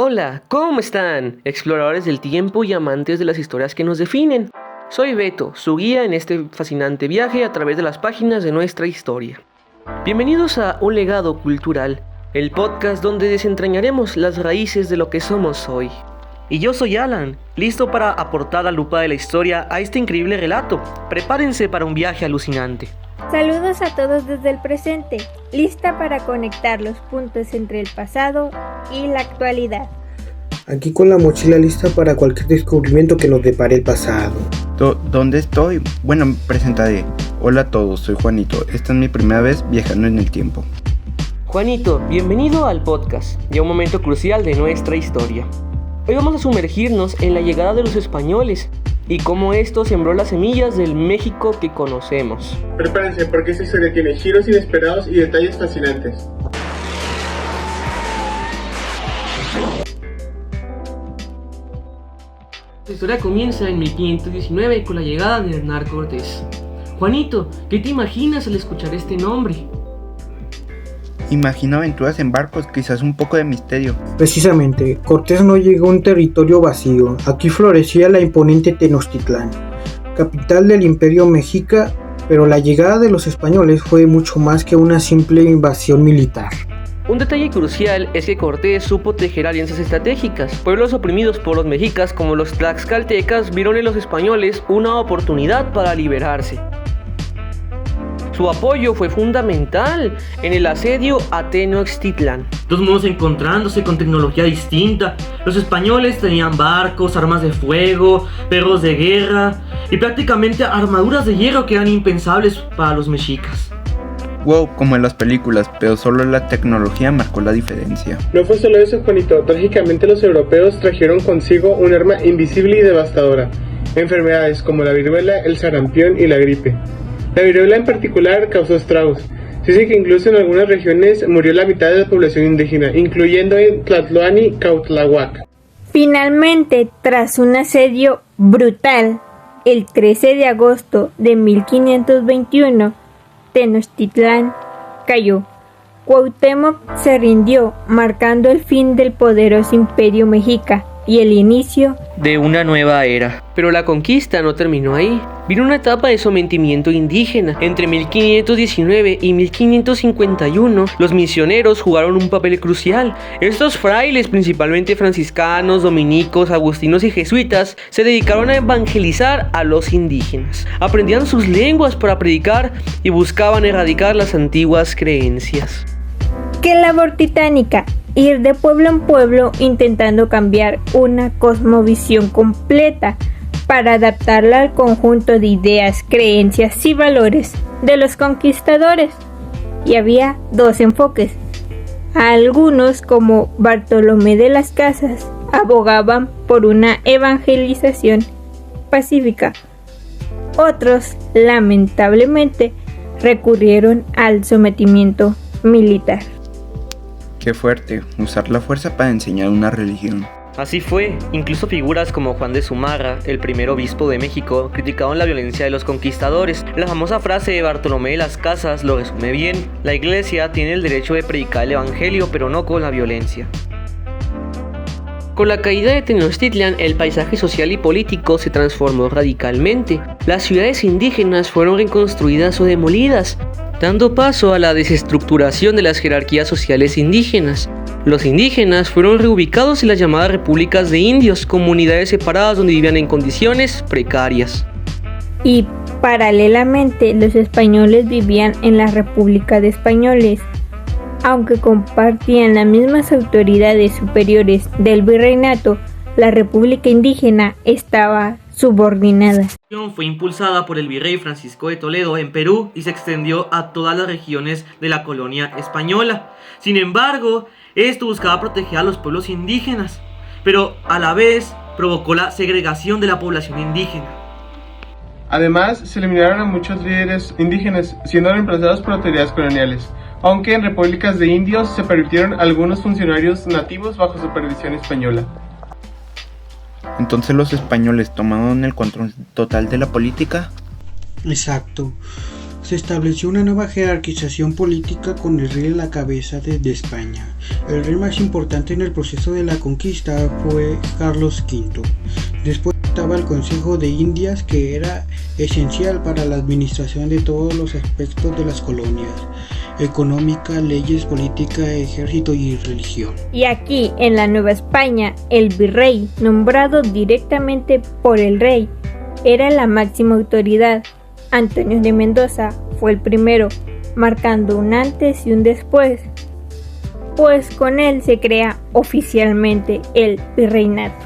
Hola, ¿cómo están? Exploradores del tiempo y amantes de las historias que nos definen. Soy Beto, su guía en este fascinante viaje a través de las páginas de nuestra historia. Bienvenidos a Un Legado Cultural, el podcast donde desentrañaremos las raíces de lo que somos hoy. Y yo soy Alan, listo para aportar la lupa de la historia a este increíble relato. Prepárense para un viaje alucinante. Saludos a todos desde el presente, lista para conectar los puntos entre el pasado y la actualidad. Aquí con la mochila lista para cualquier descubrimiento que nos depare el pasado. ¿Dónde estoy? Bueno, me presentaré. Hola a todos, soy Juanito. Esta es mi primera vez viajando en el tiempo. Juanito, bienvenido al podcast, ya un momento crucial de nuestra historia. Hoy vamos a sumergirnos en la llegada de los españoles y cómo esto sembró las semillas del México que conocemos. Prepárense porque esta historia tiene giros inesperados y detalles fascinantes. La historia comienza en 1519 con la llegada de Hernán Cortés. Juanito, ¿qué te imaginas al escuchar este nombre? Imagino aventuras en barcos, quizás un poco de misterio. Precisamente, Cortés no llegó a un territorio vacío. Aquí florecía la imponente Tenochtitlán, capital del Imperio Mexica, pero la llegada de los españoles fue mucho más que una simple invasión militar. Un detalle crucial es que Cortés supo tejer alianzas estratégicas. Pueblos oprimidos por los mexicas como los tlaxcaltecas vieron en los españoles una oportunidad para liberarse. Su apoyo fue fundamental en el asedio a Tenochtitlán. Dos mundos encontrándose con tecnología distinta. Los españoles tenían barcos, armas de fuego, perros de guerra y prácticamente armaduras de hierro que eran impensables para los mexicas. Wow, como en las películas, pero solo la tecnología marcó la diferencia. No fue solo eso, Juanito. Trágicamente los europeos trajeron consigo un arma invisible y devastadora. Enfermedades como la viruela, el sarampión y la gripe. La viruela en particular causó estragos. Se dice que incluso en algunas regiones murió la mitad de la población indígena, incluyendo en Tlaloani, Cuautlahuac. Finalmente, tras un asedio brutal, el 13 de agosto de 1521, Tenochtitlán cayó. Cuauhtémoc se rindió, marcando el fin del poderoso imperio mexica y el inicio de una nueva era. Pero la conquista no terminó ahí. Vino una etapa de sometimiento indígena. Entre 1519 y 1551, los misioneros jugaron un papel crucial. Estos frailes, principalmente franciscanos, dominicos, agustinos y jesuitas, se dedicaron a evangelizar a los indígenas. Aprendían sus lenguas para predicar y buscaban erradicar las antiguas creencias. ¡Qué labor titánica! Ir de pueblo en pueblo intentando cambiar una cosmovisión completa para adaptarla al conjunto de ideas, creencias y valores de los conquistadores. Y había dos enfoques. Algunos, como Bartolomé de las Casas, abogaban por una evangelización pacífica. Otros, lamentablemente, recurrieron al sometimiento militar. Qué fuerte, usar la fuerza para enseñar una religión. Así fue, incluso figuras como Juan de Zumárraga, el primer obispo de México, criticaban la violencia de los conquistadores. La famosa frase de Bartolomé de las Casas lo resume bien: la iglesia tiene el derecho de predicar el evangelio, pero no con la violencia. Con la caída de Tenochtitlán, el paisaje social y político se transformó radicalmente. Las ciudades indígenas fueron reconstruidas o demolidas, dando paso a la desestructuración de las jerarquías sociales indígenas. Los indígenas fueron reubicados en las llamadas repúblicas de indios, comunidades separadas donde vivían en condiciones precarias. Y paralelamente, los españoles vivían en la República de Españoles. Aunque compartían las mismas autoridades superiores del virreinato, la República Indígena estaba subordinada. Fue impulsada por el virrey Francisco de Toledo en Perú y se extendió a todas las regiones de la colonia española. Sin embargo, esto buscaba proteger a los pueblos indígenas, pero a la vez provocó la segregación de la población indígena. Además, se eliminaron a muchos líderes indígenas, siendo reemplazados por autoridades coloniales, aunque en repúblicas de indios se permitieron algunos funcionarios nativos bajo supervisión española. Entonces los españoles tomaron el control total de la política. Exacto. Se estableció una nueva jerarquización política con el rey a la cabeza desde España. El rey más importante en el proceso de la conquista fue Carlos V. Después estaba el Consejo de Indias, que era esencial para la administración de todos los aspectos de las colonias: económica, leyes, política, ejército y religión. Y aquí, en la Nueva España, el virrey, nombrado directamente por el rey, era la máxima autoridad. Antonio de Mendoza fue el primero, marcando un antes y un después, pues con él se crea oficialmente el virreinato.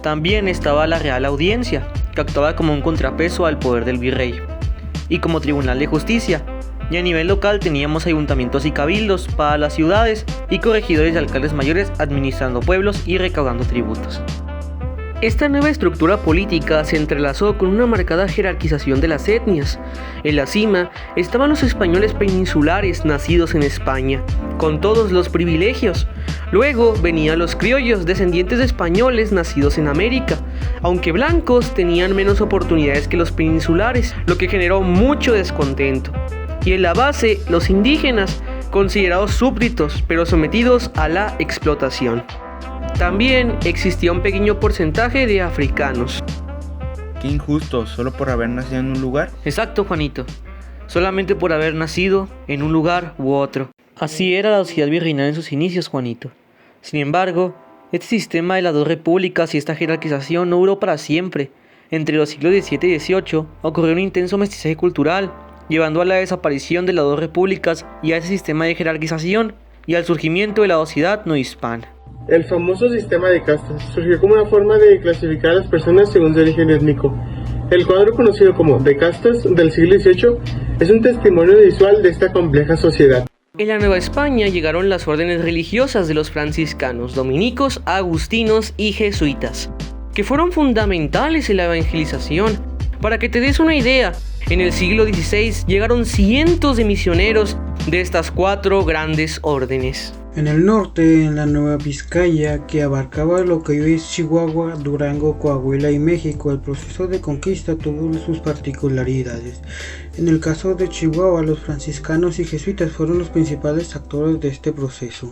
También estaba la Real Audiencia, que actuaba como un contrapeso al poder del virrey, y como tribunal de justicia. Y a nivel local teníamos ayuntamientos y cabildos para las ciudades y corregidores y alcaldes mayores administrando pueblos y recaudando tributos. Esta nueva estructura política se entrelazó con una marcada jerarquización de las etnias. En la cima estaban los españoles peninsulares nacidos en España, con todos los privilegios. Luego venían los criollos, descendientes de españoles nacidos en América, aunque blancos tenían menos oportunidades que los peninsulares, lo que generó mucho descontento. Y en la base, los indígenas, considerados súbditos, pero sometidos a la explotación. También existía un pequeño porcentaje de africanos. Qué injusto, solo por haber nacido en un lugar. Exacto, Juanito. Solamente por haber nacido en un lugar u otro. Así era la sociedad virreinal en sus inicios, Juanito. Sin embargo, este sistema de las dos repúblicas y esta jerarquización no duró para siempre. Entre los siglos XVII y XVIII ocurrió un intenso mestizaje cultural, llevando a la desaparición de las dos repúblicas y a ese sistema de jerarquización y al surgimiento de la sociedad no hispana. El famoso sistema de castas surgió como una forma de clasificar a las personas según su origen étnico. El cuadro conocido como de castas del siglo XVIII es un testimonio visual de esta compleja sociedad. En la Nueva España llegaron las órdenes religiosas de los franciscanos, dominicos, agustinos y jesuitas, que fueron fundamentales en la evangelización. Para que te des una idea, en el siglo XVI llegaron cientos de misioneros de estas cuatro grandes órdenes. En el norte, en la Nueva Vizcaya, que abarcaba lo que hoy es Chihuahua, Durango, Coahuila y México, el proceso de conquista tuvo sus particularidades. En el caso de Chihuahua, los franciscanos y jesuitas fueron los principales actores de este proceso.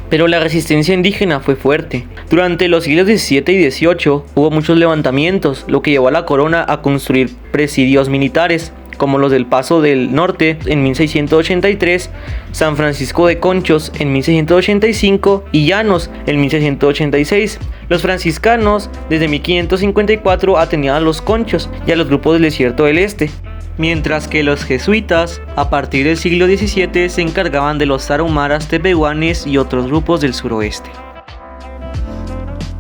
Pero la resistencia indígena fue fuerte. Durante los siglos XVII y XVIII hubo muchos levantamientos, lo que llevó a la corona a construir presidios militares, como los del Paso del Norte en 1683, San Francisco de Conchos en 1685 y Llanos en 1686. Los franciscanos desde 1554 atendían a los conchos y a los grupos del desierto del este, mientras que los jesuitas a partir del siglo XVII se encargaban de los tarahumaras, tepehuanes y otros grupos del suroeste.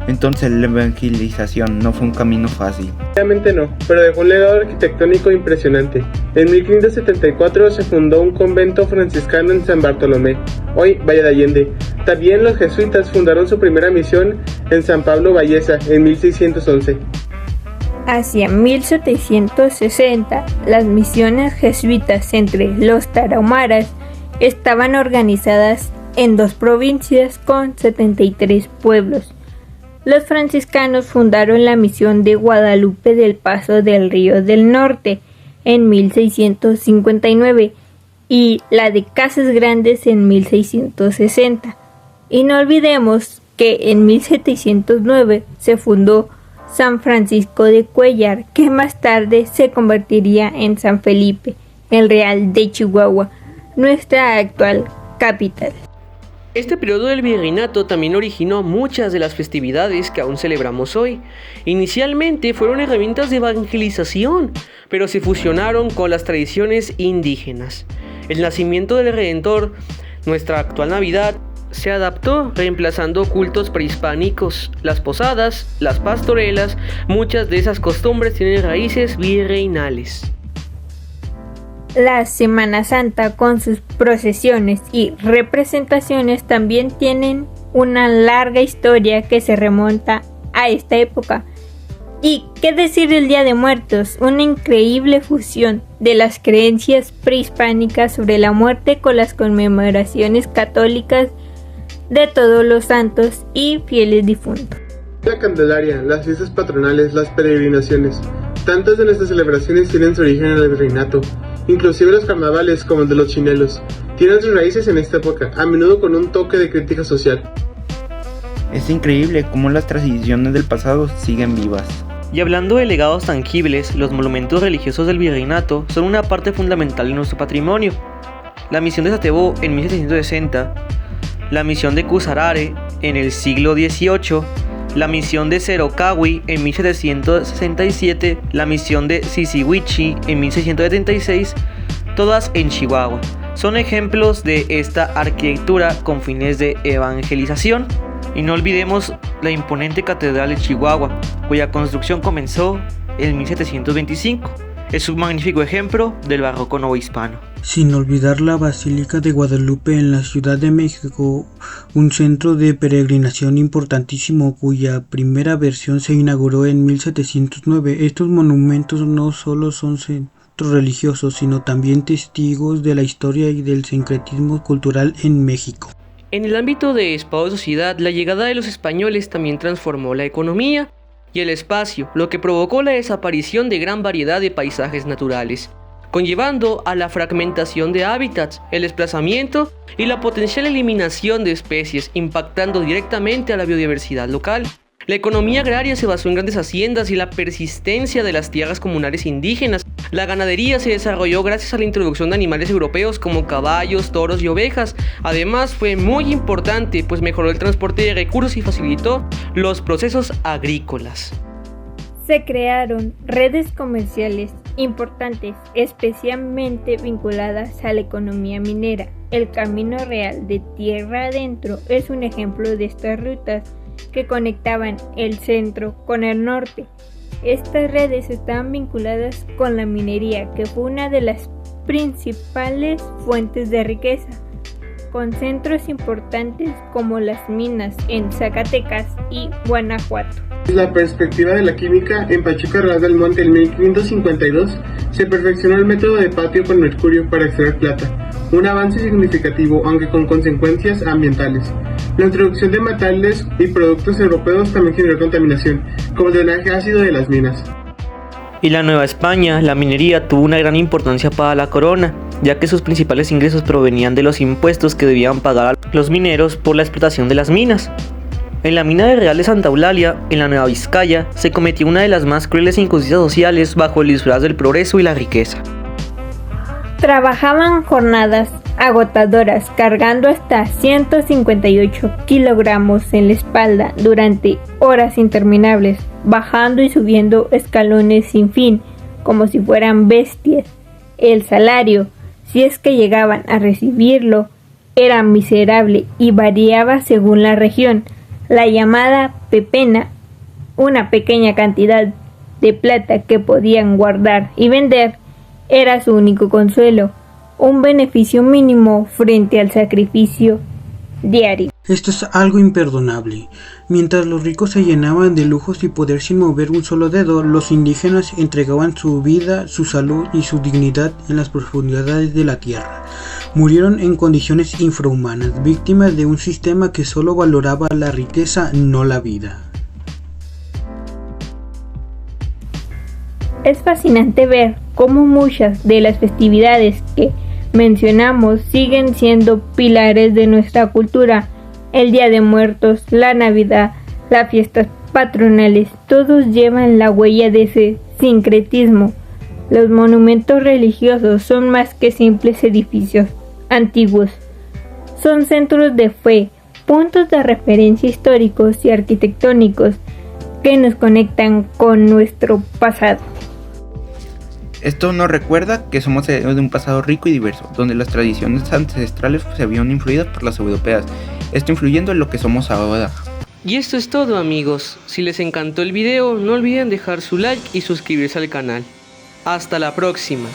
Entonces la evangelización no fue un camino fácil. Obviamente no, pero dejó un legado arquitectónico impresionante. En 1574 se fundó un convento franciscano en San Bartolomé, hoy Valle de Allende. También los jesuitas fundaron su primera misión en San Pablo Valleza en 1611. Hacia 1760, las misiones jesuitas entre los tarahumaras estaban organizadas en 2 provincias con 73 pueblos. Los franciscanos fundaron la misión de Guadalupe del Paso del Río del Norte en 1659 y la de Casas Grandes en 1660. Y no olvidemos que en 1709 se fundó San Francisco de Cuéllar, que más tarde se convertiría en San Felipe, el Real de Chihuahua, nuestra actual capital. Este periodo del virreinato también originó muchas de las festividades que aún celebramos hoy. Inicialmente fueron herramientas de evangelización, pero se fusionaron con las tradiciones indígenas. El nacimiento del Redentor, nuestra actual Navidad, se adaptó reemplazando cultos prehispánicos, las posadas, las pastorelas. Muchas de esas costumbres tienen raíces virreinales. La Semana Santa, con sus procesiones y representaciones, también tienen una larga historia que se remonta a esta época. Y qué decir del Día de Muertos, una increíble fusión de las creencias prehispánicas sobre la muerte con las conmemoraciones católicas de todos los santos y fieles difuntos. La Candelaria, las fiestas patronales, las peregrinaciones. Tantas de nuestras celebraciones tienen su origen en el virreinato. Inclusive los carnavales, como el de los chinelos, tienen sus raíces en esta época, a menudo con un toque de crítica social. Es increíble cómo las tradiciones del pasado siguen vivas. Y hablando de legados tangibles, los monumentos religiosos del virreinato son una parte fundamental de nuestro patrimonio. La misión de Satebó en 1760, la misión de Cusarare en el siglo XVIII, la misión de Cerocahui en 1767, la misión de Sisiwichi en 1676, todas en Chihuahua. Son ejemplos de esta arquitectura con fines de evangelización. Y no olvidemos la imponente Catedral de Chihuahua, cuya construcción comenzó en 1725. Es un magnífico ejemplo del barroco novohispano. Sin olvidar la Basílica de Guadalupe en la Ciudad de México, un centro de peregrinación importantísimo cuya primera versión se inauguró en 1709. Estos monumentos no solo son centros religiosos, sino también testigos de la historia y del sincretismo cultural en México. En el ámbito de Estado y sociedad, la llegada de los españoles también transformó la economía y el espacio, lo que provocó la desaparición de gran variedad de paisajes naturales, conllevando a la fragmentación de hábitats, el desplazamiento y la potencial eliminación de especies, impactando directamente a la biodiversidad local. La economía agraria se basó en grandes haciendas y la persistencia de las tierras comunales indígenas. La ganadería se desarrolló gracias a la introducción de animales europeos como caballos, toros y ovejas. Además, fue muy importante, pues mejoró el transporte de recursos y facilitó los procesos agrícolas. Se crearon redes comerciales importantes, especialmente vinculadas a la economía minera. El Camino Real de Tierra Adentro es un ejemplo de estas rutas que conectaban el centro con el norte. Estas redes estaban vinculadas con la minería, que fue una de las principales fuentes de riqueza, con centros importantes como las minas en Zacatecas y Guanajuato. Desde la perspectiva de la química, en Pachuca Real del Monte en 1552 se perfeccionó el método de patio con mercurio para extraer plata, un avance significativo aunque con consecuencias ambientales. La introducción de metales y productos europeos también generó contaminación, como el drenaje ácido de las minas. En la Nueva España, la minería tuvo una gran importancia para la corona, ya que sus principales ingresos provenían de los impuestos que debían pagar los mineros por la explotación de las minas. En la mina de Real de Santa Eulalia, en la Nueva Vizcaya, se cometió una de las más crueles injusticias sociales bajo el disfraz del progreso y la riqueza. Trabajaban jornadas agotadoras, cargando hasta 158 kilogramos en la espalda durante horas interminables, bajando y subiendo escalones sin fin, como si fueran bestias. El salario, si es que llegaban a recibirlo, era miserable y variaba según la región. La llamada pepena, una pequeña cantidad de plata que podían guardar y vender, era su único consuelo, un beneficio mínimo frente al sacrificio diario. Esto es algo imperdonable. Mientras los ricos se llenaban de lujos y poder sin mover un solo dedo, los indígenas entregaban su vida, su salud y su dignidad en las profundidades de la tierra. Murieron en condiciones infrahumanas, víctimas de un sistema que solo valoraba la riqueza, no la vida. Es fascinante ver cómo muchas de las festividades que mencionamos siguen siendo pilares de nuestra cultura. El Día de Muertos, la Navidad, las fiestas patronales, todos llevan la huella de ese sincretismo. Los monumentos religiosos son más que simples edificios antiguos. Son centros de fe, puntos de referencia históricos y arquitectónicos que nos conectan con nuestro pasado. Esto nos recuerda que somos de un pasado rico y diverso, donde las tradiciones ancestrales se vieron influidas por las europeas, esto influyendo en lo que somos ahora. Y esto es todo, amigos. Si les encantó el video, no olviden dejar su like y suscribirse al canal. Hasta la próxima.